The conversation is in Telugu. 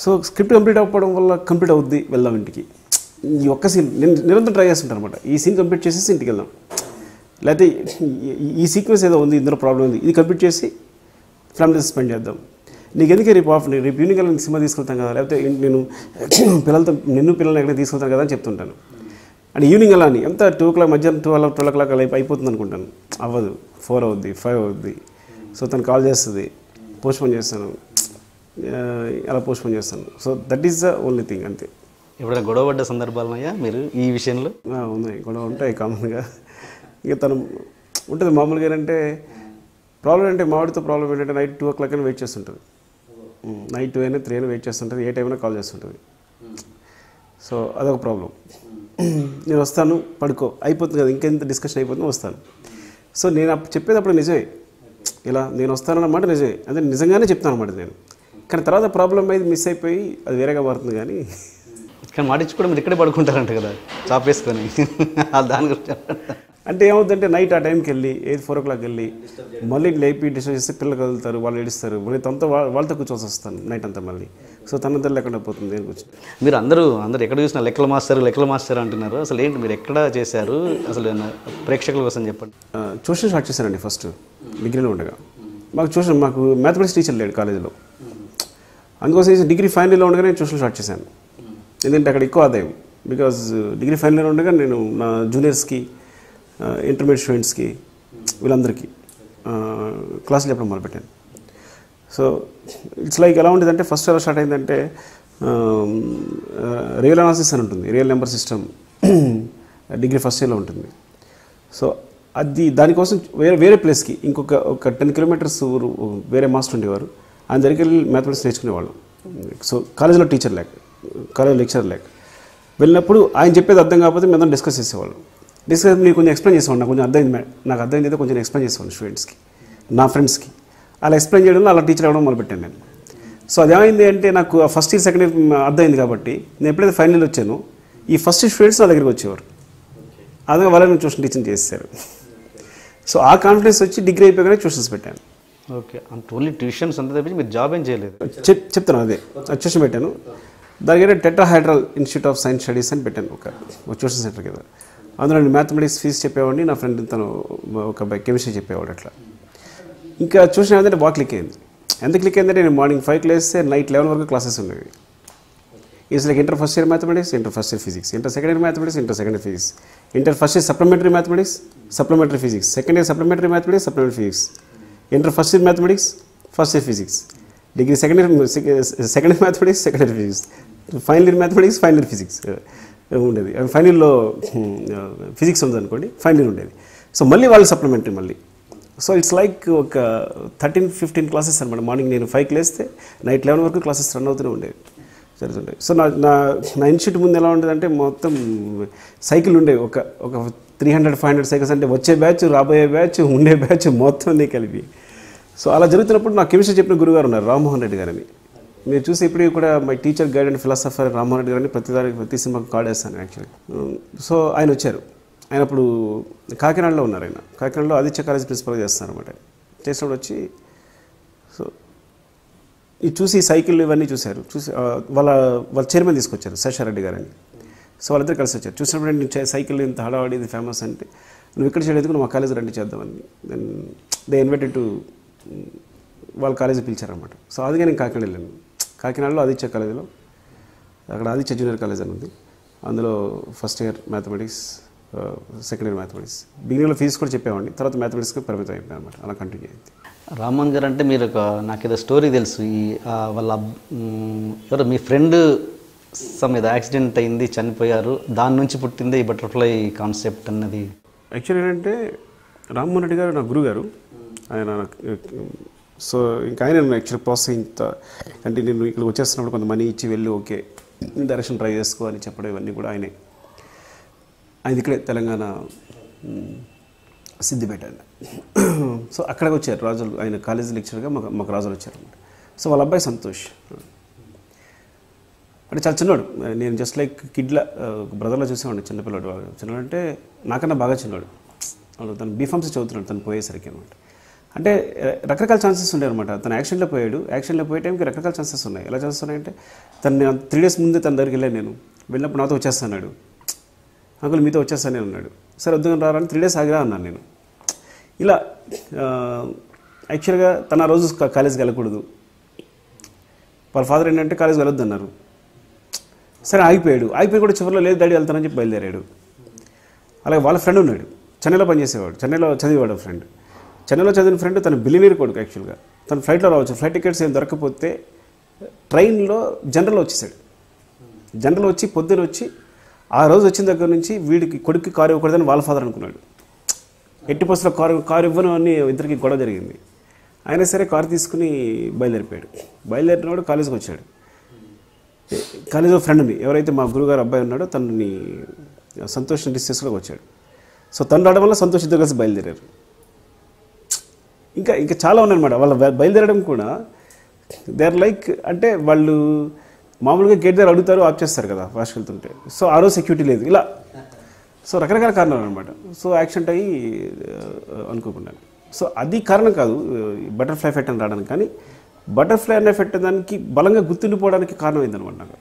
సో స్క్రిప్ట్ కంప్లీట్ అవ్వడం వల్ల కంప్లీట్ అవుద్ది, వెళ్దాం ఇంటికి. ఈ ఒక్క సీన్ నేను నిరంతరం ట్రై చేస్తుంటాను అనమాట. ఈ సీన్ కంప్లీట్ చేసేసి ఇంటికి వెళ్దాం, లేకపోతే ఈ సీక్వెన్స్ ఏదో ఉంది, ఇందులో ప్రాబ్లం ఉంది, ఇది కంప్లీట్ చేసి ఫ్యామిలీ స్పెండ్ చేద్దాం. నీకు ఎందుకే రేపు రేపు ఈవినింగ్ వెళ్ళి సినిమా తీసుకెళ్తాం కదా, లేకపోతే నేను పిల్లల్ని ఎక్కడ తీసుకెళ్తాను కదా అని చెప్తుంటాను. అండ్ ఈవినింగ్ అలా అని ఎంత 2 o'clock మధ్యాహ్నం 12 o'clock అలా అయిపోతుంది అనుకుంటాను. అవ్వదు, 4 అవుద్ది, 5 అవుద్ది. సో తను కాల్ చేస్తుంది, పోస్ట్పోన్ చేస్తాను, అలా పోస్ట్పోన్ చేస్తాను. So that is the only thing, అంతే. ఎప్పుడైనా గొడవ పడ్డ సందర్భాలయ్యా మీరు ఈ విషయంలో? ఉన్నాయి, గొడవ ఉంటాయి కామన్గా. ఇక తను ఉంటుంది మామూలుగా. ఏంటంటే ప్రాబ్లం అంటే మావాడితో ప్రాబ్లం ఏంటంటే నైట్ 2 o'clock అని వెయిట్ చేస్తుంటుంది. నైట్ 2 అయినా 3 అయినా వెయిట్ చేస్తుంటుంది, ఏ టైమైనా కాల్ చేస్తుంటుంది. సో అదొక ప్రాబ్లం. నేను వస్తాను, పడుకో, అయిపోతుంది కదా, ఇంకెంత డిస్కషన్ అయిపోతుంది, వస్తాను. సో నేను చెప్పేది అప్పుడు నిజమే, ఇలా నేను వస్తానన్నమాట నిజమే, అంటే నిజంగానే చెప్తాను అన్నమాట నేను. కానీ తర్వాత ప్రాబ్లం అయితే మిస్ అయిపోయి అది వేరేగా మారుతుంది. కానీ మాటించి కూడా మీరు ఇక్కడే పడుకుంటారంట కదా చాప్ వేసుకొని, దాని గురించి అంటే ఏమవుతుందంటే నైట్ ఆ టైంకి వెళ్ళి 4 o'clock వెళ్ళి మళ్ళీ లేపి డిస్టర్బ్ చేస్తే పిల్లలు కదులుతారు, వాళ్ళు ఏడుస్తారు, మళ్ళీ తనతో వాళ్ళతో కూర్చోసి వస్తాను నైట్ అంతా మళ్ళీ. సో తనంతా లేకుండా పోతుంది నేను కూర్చొని. మీరు అందరూ ఎక్కడ చూసినా లెక్కల మాస్టర్ అంటున్నారు. అసలు ఏంటి మీరు ఎక్కడ చేశారు, అసలు ప్రేక్షకుల కోసం చెప్పండి. ట్యూషన్ స్టార్ట్ చేశానండి ఫస్ట్ డిగ్రీలో ఉండగా. మాకు మ్యాథమెటిక్స్ టీచర్ లేడు కాలేజీలో, అందుకోసం డిగ్రీ ఫైనల్ ఇయర్లో ఉండగా నేను ట్యూషన్ స్టార్ట్ చేశాను. ఎందుకంటే అక్కడ ఎక్కువ ఆదాయం. బికాజ్ డిగ్రీ ఫైనల్ ఇయర్ ఉండగా నేను నా జూనియర్స్కి, ఇంటర్మీడియట్ స్టూడెంట్స్కి, వీళ్ళందరికీ క్లాసులు చెప్పడం మొదలుపెట్టాను. సో ఇట్స్ లైక్ ఎలా ఉండేదంటే ఫస్ట్ ఎలా స్టార్ట్ అయిందంటే రియల్ అనాలిసిస్ అని ఉంటుంది, real number system degree first ఇయర్లో ఉంటుంది. సో దానికోసం వేరే ప్లేస్కి ఒక 10 kilometers వేరే మాస్టర్ ఉండేవారు, ఆయన దగ్గరికి వెళ్ళి మ్యాథమెటిక్స్ నేర్చుకునేవాళ్ళం. సో కాలేజీలో టీచర్ లేక, కాలేజ్ లెక్చర్ లేక వెళ్ళినప్పుడు ఆయన చెప్పేది అర్థం కాకపోతే మేము డిస్కస్ చేసేవాళ్ళం. మీరు కొంచెం ఎక్స్ప్లెయిన్ చేసేవాడు, నాకు అర్థమైంది అయితే కొంచెం ఎక్స్ప్లెయిన్ చేసేవాడు స్టూడెంట్స్కి, నా ఫ్రెండ్స్కి. అలా ఎక్స్ప్లెయిన్ చేయడంలో అలా టీచర్ అవ్వడం మొదలుపెట్టాను నేను. సో అదేమైంది అంటే నాకు ఫస్ట్ ఇయర్ సెకండ్ ఇయర్ అర్థమైంది కాబట్టి నేను ఎప్పుడైతే ఫైనల్ వచ్చానో ఈ ఫస్ట్ ఇయర్ స్టూడెంట్స్ నా దగ్గరికి వచ్చేవారు, అదే వాళ్ళని ట్యూషన్ టీచింగ్ చేస్తారు. సో ఆ కాన్ఫిడెన్స్ వచ్చి డిగ్రీ అయిపోయాక ట్యూషన్స్ పెట్టాను. ఓకే, అంటే ఓన్లీ ట్యూషన్స్ అంతా తప్పించి మీరు జాబ్ ఏం చేయలేదు? చెప్తాను, అదే ట్యూషన్ పెట్టాను. దానికైతే tetrahedral institute of science studies అని పెట్టాను, ఒక ట్యూషన్ సెంటర్ కదా. అందులో నేను మ్యాథమెటిక్స్ ఫీజు చెప్పేవాడిని, నా ఫ్రెండ్ తను ఒక కెమిస్ట్రీ చెప్పేవాడు. అట్లా ఇంకా ట్యూషన్ ఏంటంటే బాగా క్లిక్ అయింది. ఎంత క్లిక్ అయిందంటే నేను మార్నింగ్ 5 లేస్తే నైట్ 11 వరకు క్లాసెస్ ఉండేవి. Is like inter first year mathematics, inter first year physics, inter second year mathematics, inter second year physics, inter first year supplementary mathematics, supplementary physics, second year supplementary mathematics, supplementary physics, inter first year mathematics, first year physics, degree second year mathematics, second year physics, final year mathematics, final year physics ఉండేది. ఫైనల్ ఇయర్లో ఫిజిక్స్ ఉందనుకోండి, ఫైనల్ ఇయర్ ఉండేది. సో మళ్ళీ వాళ్ళు సప్లిమెంటరీ మళ్ళీ. సో ఇట్స్ లైక్ ఒక 13-15 క్లాసెస్ అనమాట. మార్నింగ్ నేను 5 లేస్తే నైట్ 11 వరకు క్లాసెస్ రన్ అవుతూనే ఉండేవి, జరుగుతుంటాయి. సో నా ఇన్స్టిట్యూట్ ముందు ఎలా ఉండేదంటే మొత్తం సైకిల్ ఉండేవి, ఒక 300-500 సైకిల్స్, అంటే వచ్చే బ్యాచ్, రాబోయే బ్యాచ్, ఉండే బ్యాచ్ మొత్తం అన్నీ కలిపి. సో అలా జరుగుతున్నప్పుడు నాకు కెమిస్ట్రీ చెప్పిన గురుగారు ఉన్నారు, రామ్మోహన్ రెడ్డి గారని. మీరు చూసి ఇప్పుడు కూడా my teacher guide and philosopher Rammohan Reddy గారిని ప్రతి సినిమాకి కార్డ్ వేస్తాను యాక్చువల్లీ. సో ఆయన వచ్చారు, ఆయన అప్పుడు కాకినాడలో ఉన్నారు. ఆయన కాకినాడలో ఆదిత్య కాలేజ్ ప్రిన్సిపల్గా చేస్తున్నారు అనమాట. చేసినప్పుడు వచ్చి సో ఇది చూసి సైకిల్ ఇవన్నీ చూశారు. చూసి వాళ్ళ చైర్మన్ తీసుకొచ్చారు, శేషారెడ్డి గారని. సో వాళ్ళిద్దరు కలిసి వచ్చారు. చూసినప్పుడు నేను సైకిల్ ఇంత హడావాడి, ఇది ఫేమస్ అంటే నువ్వు ఇక్కడ చేయలేదు, నువ్వు మా కాలేజ్ రండి చేద్దామని. దెన్ దే ఇన్వైటెడ్ టు వాళ్ళ కాలేజీ పిలిచారనమాట. సో అదిగా నేను కాకినాడ వెళ్ళాను. కాకినాడలో ఆదిత్య కాలేజీలో, అక్కడ ఆదిత్య జూనియర్ కాలేజ్ అని ఉంది, అందులో first year mathematics, second year mathematics. బిగినింగ్లో ఫీజు కూడా చెప్పేవాడిని, తర్వాత మ్యాథమెటిక్స్కి పరిమితం అయిపోయాను అనమాట. అలా కంటిన్యూ అయింది. రామ్మోహన్ గారు అంటే మీరు నాకు ఏదో స్టోరీ తెలుసు, వాళ్ళ ఎవరు మీ ఫ్రెండ్ ఏదో యాక్సిడెంట్ అయింది, చనిపోయారు, దాని నుంచి పుట్టిందే ఈ బటర్ఫ్లై కాన్సెప్ట్ అన్నది. యాక్చువల్లీ ఏంటంటే రామ్మోహన్ రెడ్డి గారు నా గురువు గారు. ఆయన సో ఇంకా ఆయన యాక్చువల్లీ ప్రోత్సహించ, అంటే నేను ఇక్కడికి వచ్చేస్తున్నప్పుడు కొంత మనీ ఇచ్చి వెళ్ళి ఓకే డైరెక్షన్ ట్రై చేసుకో అని చెప్పడం ఇవన్నీ కూడా ఆయనే. ఆయన ఇక్కడే తెలంగాణ సిద్దిపేట. సో అక్కడికి వచ్చారు రాజులు, ఆయన కాలేజీ లెక్చర్గా మాకు రాజులు వచ్చారు అనమాట. సో వాళ్ళ అబ్బాయి సంతోష్ అంటే చాలా చిన్నవాడు. నేను జస్ట్ లైక్ కిడ్లా బ్రదర్లో చూసేవాడిని, చిన్నపిల్లవాడు. చిన్నవాడు అంటే నాకన్నా బాగా చిన్నవాడు. వాడు తను బీఫామ్సీ చదువుతున్నాడు తను పోయేసరికి అనమాట. అంటే రకరకాల ఛాన్సెస్ ఉండే అనమాట. తను యాక్సిడెంట్లో పోయాడు. యాక్సిడెంట్లో పోయే టైంకి రకరకాల ఛాన్సెస్ ఉన్నాయి. ఎలా ఛాన్సెస్ ఉన్నాయంటే తను 3 days ముందే తన దగ్గరికి వెళ్ళాను నేను. వెళ్ళినప్పుడు నాతో వచ్చేస్తాడు. అంకుల్ మీతో వచ్చేస్తానే ఉన్నాడు. సరే వద్దుగా రారని 3 days ఆగిరా అన్నాను నేను. ఇలా యాక్చువల్గా తన ఆ రోజు కాలేజీకి వెళ్ళకూడదు. వాళ్ళ ఫాదర్ ఏంటంటే కాలేజీకి వెళ్ళొద్దు అన్నారు. సరే ఆగిపోయి కూడా చివరిలో లేదు డాడీ వెళ్తానని చెప్పి బయలుదేరాడు. అలాగే వాళ్ళ ఫ్రెండ్ ఉన్నాడు, చెన్నైలో పనిచేసేవాడు, చెన్నైలో చదివేవాడు ఫ్రెండ్. చెన్నైలో చదివిన ఫ్రెండ్ తన బిలినీర్ కొడుకు. యాక్చువల్గా తను ఫ్లైట్లో రావచ్చు, ఫ్లైట్ టికెట్స్ ఏం దొరకకపోతే ట్రైన్లో జనరల్ వచ్చేసాడు. జనరల్ వచ్చి పొద్దున వచ్చి ఆ రోజు వచ్చిన దగ్గర నుంచి వీడికి కొడుక్కి కారు ఇవ్వకూడదని వాళ్ళ ఫాదర్ అనుకున్నాడు. ఎట్టి బస్సులో కారు ఇవ్వను అని ఇద్దరికి గొడవ జరిగింది. అయినా సరే కారు తీసుకుని బయలుదేరిపోయాడు. బయలుదేరినవాడు కాలేజీకి వచ్చాడు. కాలేజీలో ఫ్రెండ్ని ఎవరైతే మా గురుగారు అబ్బాయి ఉన్నాడో తనని సంతోష్ డిస్టెన్స్లోకి వచ్చాడు. సో తను రావడం వల్ల సంతోష్ ఇద్దరు కలిసి బయలుదేరారు. ఇంకా చాలా ఉన్నాయన్నమాట. వాళ్ళ బయలుదేరడం కూడా దే ఆర్ లైక్ అంటే వాళ్ళు మామూలుగా గేట్ దగ్గర అడుగుతారు, ఆఫ్ చేస్తారు కదా ఫాస్ట్కి వెళ్తుంటే. సో ఆ రోజు సెక్యూరిటీ లేదు. ఇలా సో రకరకాల కారణాలు అనమాట. సో యాక్సిడెంట్ అయ్యి అనుకోకుండా. సో అది కారణం కాదు బటర్ఫ్లై ఎఫెక్ట్ అని రావడానికి. కానీ బటర్ఫ్లై అనే ఎఫెక్ట్ దానికి బలంగా గుర్తుండిపోవడానికి కారణం అయిందనమాట నాకు.